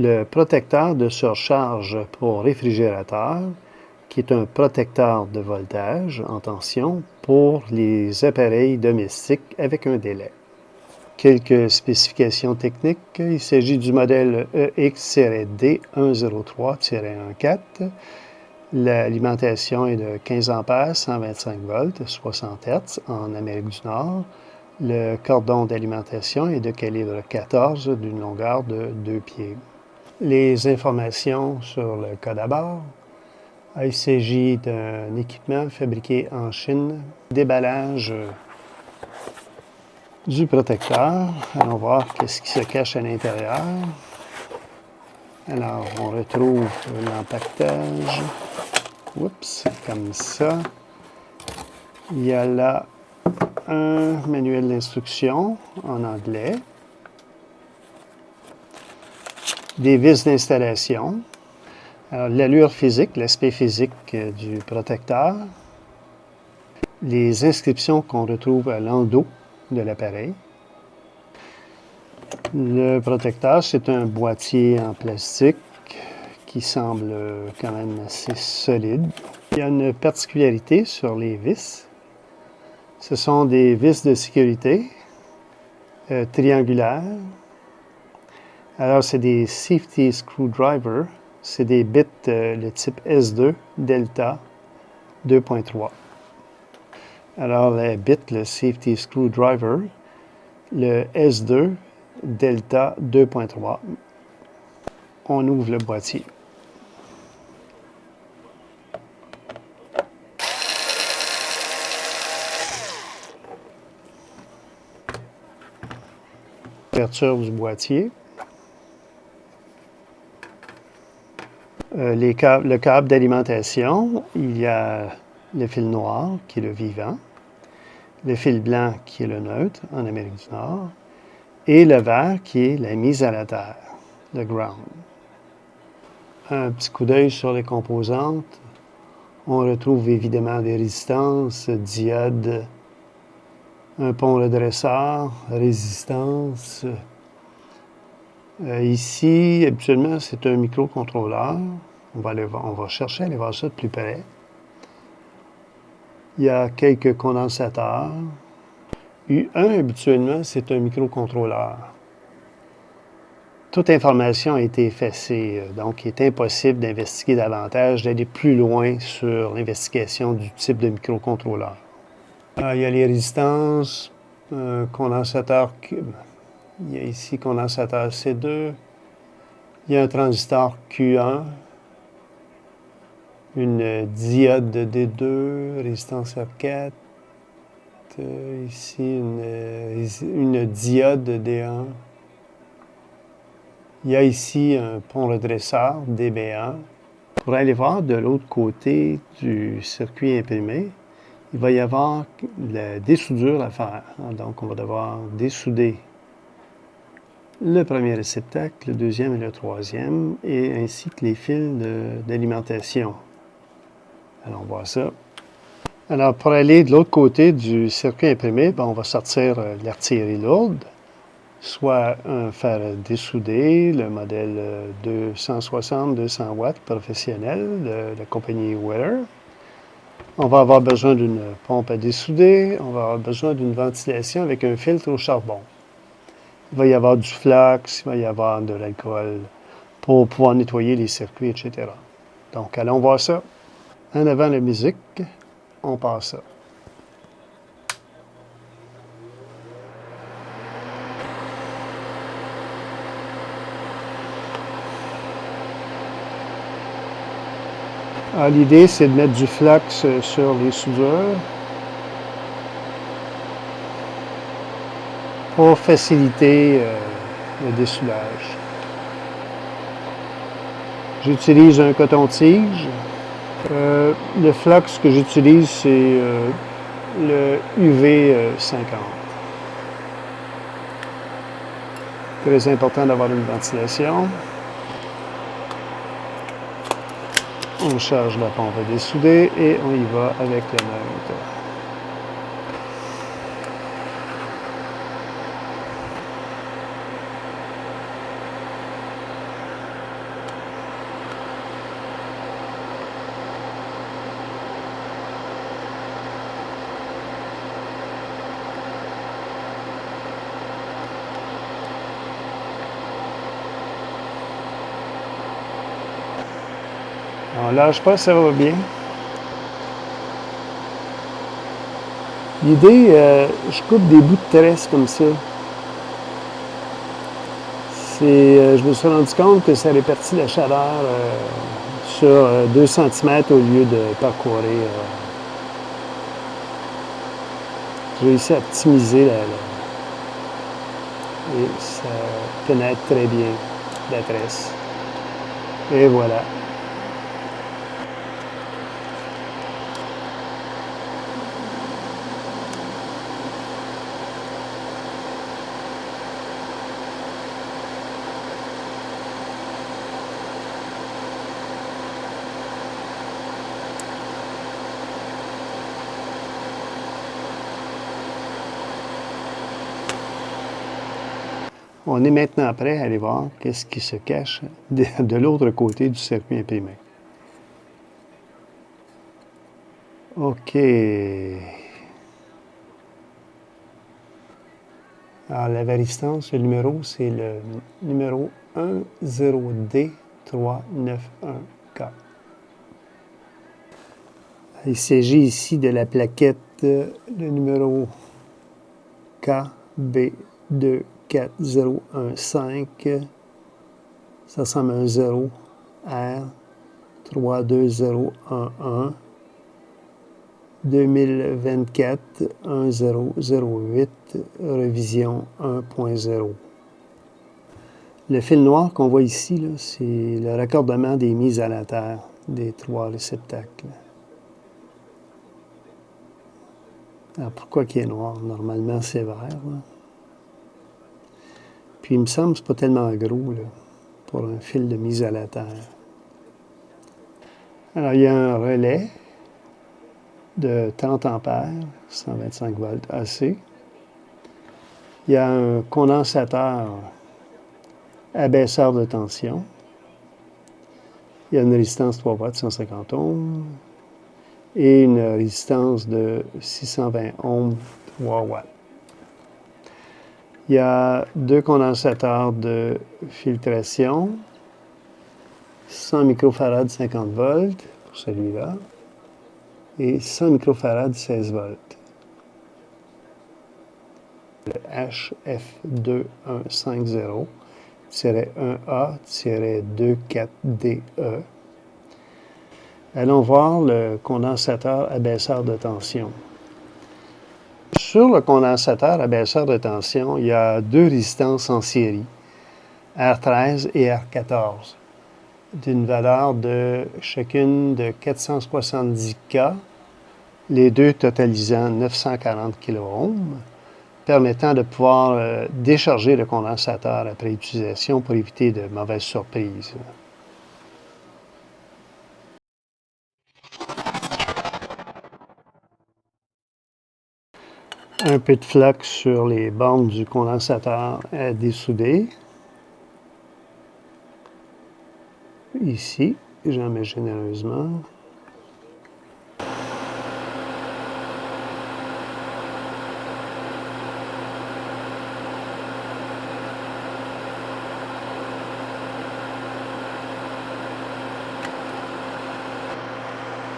le protecteur de surcharge pour réfrigérateur, qui est un protecteur de voltage en tension pour les appareils domestiques avec un délai. Quelques spécifications techniques. Il s'agit du modèle EX-D103-14. L'alimentation est de 15 A, 125 volts, 60 Hz en Amérique du Nord. Le cordon d'alimentation est de calibre 14 d'une longueur de 2 pieds. Les informations sur le code à bord. Il s'agit d'un équipement fabriqué en Chine. Déballage du protecteur. Allons voir qu'est-ce qui se cache à l'intérieur. Alors, on retrouve l'empaquetage. Oups, comme ça. Il y a là un manuel d'instruction en anglais. Des vis d'installation. Alors, l'allure physique, l'aspect physique du protecteur. Les inscriptions qu'on retrouve à l'endos de l'appareil. Le protecteur, c'est un boîtier en plastique qui semble quand même assez solide. Il y a une particularité sur les vis. Ce sont des vis de sécurité triangulaires. Alors, c'est des safety screwdrivers. C'est des bits le type S2 Delta 2.3. Alors, les bits, le safety screwdriver, le S2 Delta 2.3. On ouvre le boîtier. Ouverture du boîtier. Le câble d'alimentation, il y a le fil noir qui est le vivant, le fil blanc qui est le neutre en Amérique du Nord, et le vert qui est la mise à la terre, le ground. Un petit coup d'œil sur les composantes. On retrouve évidemment des résistances, diodes, un pont redresseur, résistance. Ici, habituellement, c'est un microcontrôleur. On va chercher à aller voir ça de plus près. Il y a quelques condensateurs. U1, habituellement, c'est un microcontrôleur. Toute information a été effacée, donc il est impossible d'investiguer davantage, d'aller plus loin sur l'investigation du type de microcontrôleur. Il y a les résistances, condensateur, il y a ici condensateur C2, il y a un transistor Q1, une diode de D2, résistance R4, ici une diode de D1. Il y a ici un pont redresseur DB1. Pour aller voir de l'autre côté du circuit imprimé, il va y avoir la dessoudure à faire. Donc, on va devoir dessouder le premier réceptacle, le deuxième et le troisième, et ainsi que les fils d'alimentation. Alors, on voit ça. Alors, pour aller de l'autre côté du circuit imprimé, on va sortir l'artillerie lourde, soit un fer dessoudé, le modèle 260-200 watts professionnel de la compagnie Weller. On va avoir besoin d'une pompe à dessouder, on va avoir besoin d'une ventilation avec un filtre au charbon. Il va y avoir du flux, il va y avoir de l'alcool pour pouvoir nettoyer les circuits, etc. Donc, allons voir ça. En avant la musique, on passe ça. L'idée, c'est de mettre du flux sur les soudures pour faciliter le dessoulage. J'utilise un coton-tige. Le flux que j'utilise, c'est le UV50. Très important d'avoir une ventilation. On charge la pompe à dessouder et on y va avec le neutre. lâche pas, ça va bien. L'idée, je coupe des bouts de tresse comme ça. Je me suis rendu compte que ça répartit la chaleur sur 2 cm au lieu de parcourir. J'ai réussi à optimiser et ça pénètre très bien la tresse. Et voilà. On est maintenant prêt à aller voir qu'est-ce qui se cache de l'autre côté du circuit imprimé. OK. Alors, la varistance, le numéro, c'est le numéro 10D391K. Il s'agit ici de la plaquette, le numéro KB24015. Ça ressemble à un 0 R 32011 2024 1008 révision 1.0. Le fil noir qu'on voit ici, c'est le raccordement des mises à la terre des 3 réceptacles. Alors pourquoi il est noir? Normalement, c'est vert. Là. Puis il me semble que c'est pas tellement gros là, pour un fil de mise à la terre. Alors il y a un relais de 30 ampères, 125 volts AC. Il y a un condensateur abaisseur de tension. Il y a une résistance 3 watts, 150 ohms. Et une résistance de 620 ohms, 3 watts. Il y a 2 condensateurs de filtration, 100 microfarads 50 volts pour celui-là, et 100 microfarads 16 volts. Le HF2150-1A-24DE. Allons voir le condensateur abaisseur de tension. Sur le condensateur abaisseur de tension, il y a 2 résistances en série, R13 et R14, d'une valeur de chacune de 470K, les deux totalisant 940 kΩ, permettant de pouvoir décharger le condensateur après utilisation pour éviter de mauvaises surprises. Un peu de flux sur les bornes du condensateur à dessouder. Ici, j'en mets généreusement.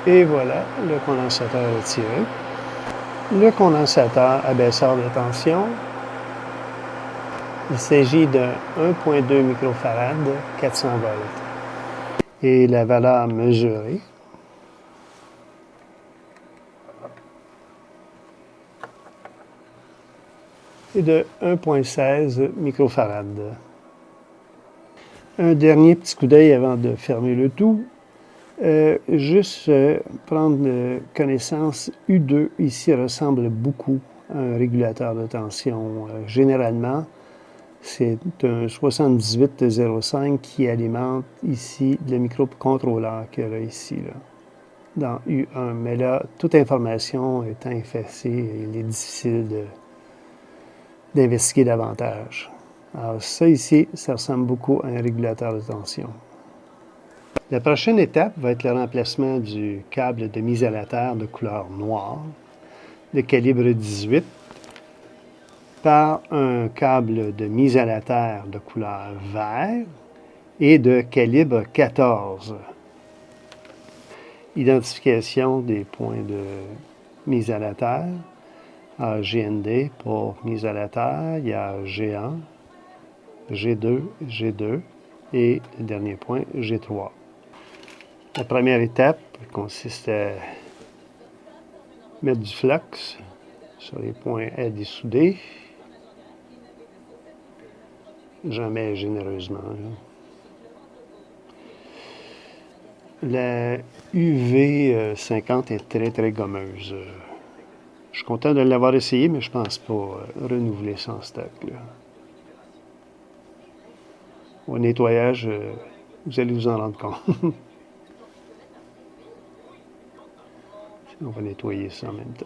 Et voilà, le condensateur retiré. Le condensateur abaisseur de tension, il s'agit de 1.2 microfarad, 400 volts. Et la valeur mesurée est de 1.16 microfarad. Un dernier petit coup d'œil avant de fermer le tout. Juste prendre connaissance, U2 ici ressemble beaucoup à un régulateur de tension. Généralement, c'est un 7805 qui alimente ici le microcontrôleur qu'il y a ici, là, dans U1. Mais là, toute information étant effacée, il est difficile d'investiguer davantage. Alors ça ici, ça ressemble beaucoup à un régulateur de tension. La prochaine étape va être le remplacement du câble de mise à la terre de couleur noire, de calibre 18, par un câble de mise à la terre de couleur vert et de calibre 14. Identification des points de mise à la terre. À GND pour mise à la terre, il y a G1, G2, G2 et le dernier point, G3. La première étape consiste à mettre du flux sur les points à dessouder. J'en mets généreusement. La UV50 est très très gommeuse. Je suis content de l'avoir essayé, mais je ne pense pas renouveler sans stock. Là. Au nettoyage, vous allez vous en rendre compte. On va nettoyer ça en même temps.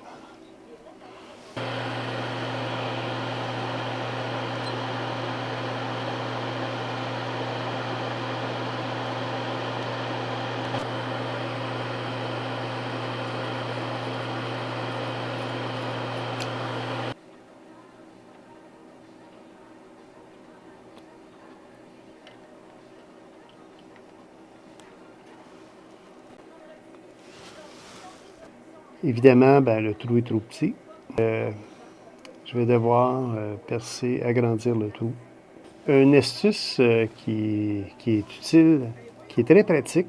Évidemment, ben, le trou est trop petit. Je vais devoir percer, agrandir le trou. Une astuce qui est utile, qui est très pratique,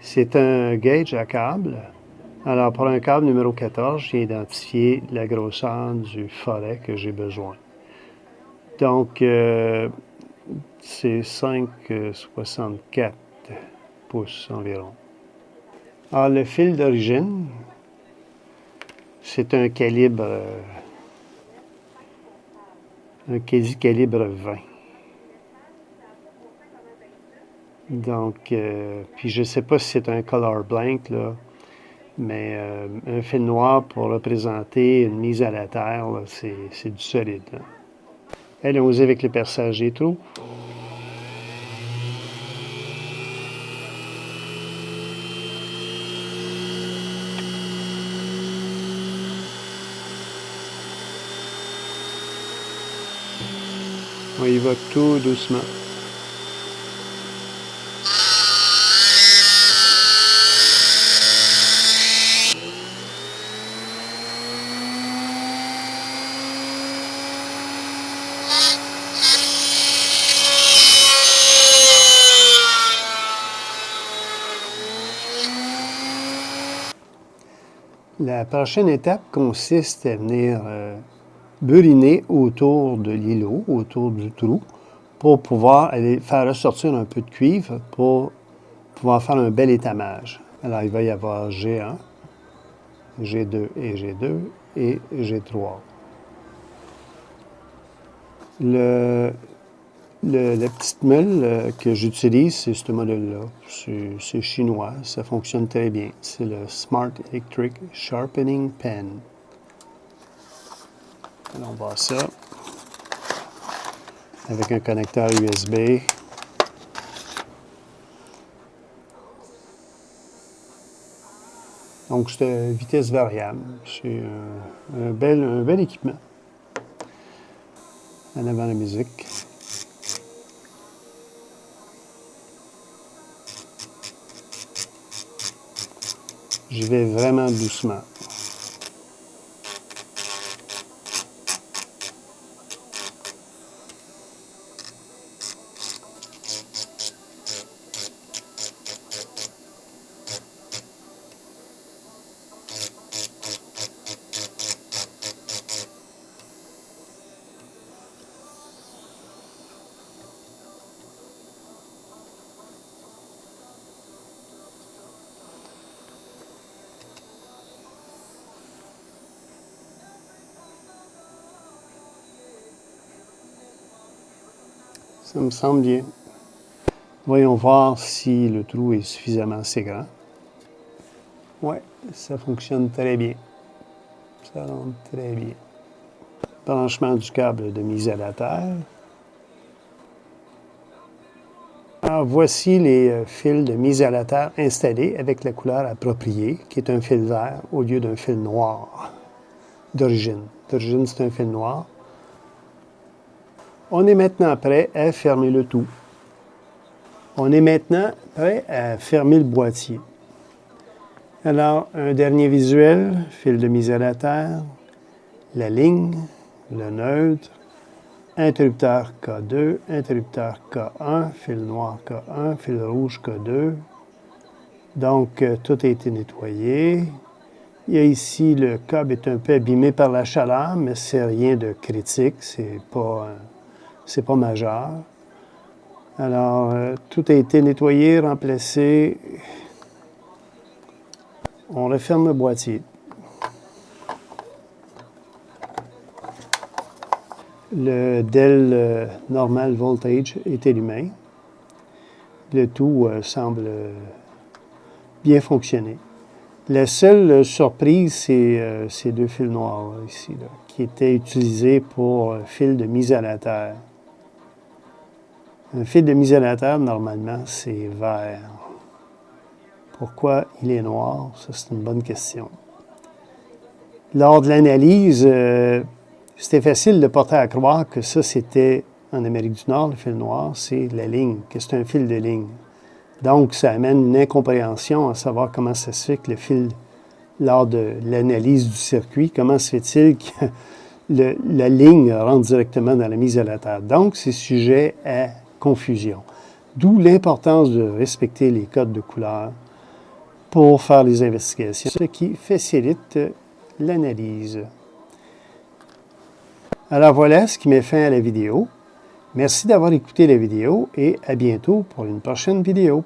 c'est un gauge à câble. Alors, pour un câble numéro 14, j'ai identifié la grosseur du forêt que j'ai besoin. Donc, c'est 5,64 pouces environ. Alors, le fil d'origine, c'est un calibre, un quasi-calibre 20. Donc, puis je ne sais pas si c'est un color blank, là, mais un fil noir pour représenter une mise à la terre, c'est du solide. Là. Allons-y avec le perçage des trous. On y va tout doucement. La prochaine étape consiste à venir buriner autour de l'îlot, autour du trou, pour pouvoir aller faire ressortir un peu de cuivre pour pouvoir faire un bel étamage. Alors, il va y avoir G1, G2 et G2 et G3. La petite meule que j'utilise, c'est ce modèle-là. C'est chinois, ça fonctionne très bien. C'est le Smart Electric Sharpening Pen. Alors, on voit ça avec un connecteur USB. Donc, c'est à vitesse variable. C'est un bel équipement. En avant la musique. J'y vais vraiment doucement. Ça me semble bien. Voyons voir si le trou est suffisamment assez grand. Oui, ça fonctionne très bien. Ça rentre très bien. Branchement du câble de mise à la terre. Alors, voici les fils de mise à la terre installés avec la couleur appropriée, qui est un fil vert au lieu d'un fil noir d'origine. D'origine, c'est un fil noir. On est maintenant prêt à fermer le tout. On est maintenant prêt à fermer le boîtier. Alors, un dernier visuel, fil de mise à la terre, la ligne, le neutre, interrupteur K2, interrupteur K1, fil noir K1, fil rouge K2. Donc, tout a été nettoyé. Il y a ici, le câble est un peu abîmé par la chaleur, mais c'est rien de critique, c'est pas majeur. Alors, tout a été nettoyé, remplacé. On referme le boîtier. Le DEL normal voltage est allumé. Le tout semble bien fonctionner. La seule surprise, c'est ces deux fils noirs là, ici, là, qui étaient utilisés pour fil de mise à la terre. Un fil de mise à la terre, normalement, c'est vert. Pourquoi il est noir? Ça, c'est une bonne question. Lors de l'analyse, c'était facile de porter à croire que ça, c'était, en Amérique du Nord, le fil noir, c'est la ligne, que c'est un fil de ligne. Donc, ça amène une incompréhension à savoir comment ça se fait que le fil, lors de l'analyse du circuit, comment se fait-il que la ligne rentre directement dans la mise à la terre. Donc, c'est sujet à confusion. D'où l'importance de respecter les codes de couleur pour faire les investigations, ce qui facilite l'analyse. Alors voilà ce qui met fin à la vidéo. Merci d'avoir écouté la vidéo et à bientôt pour une prochaine vidéo.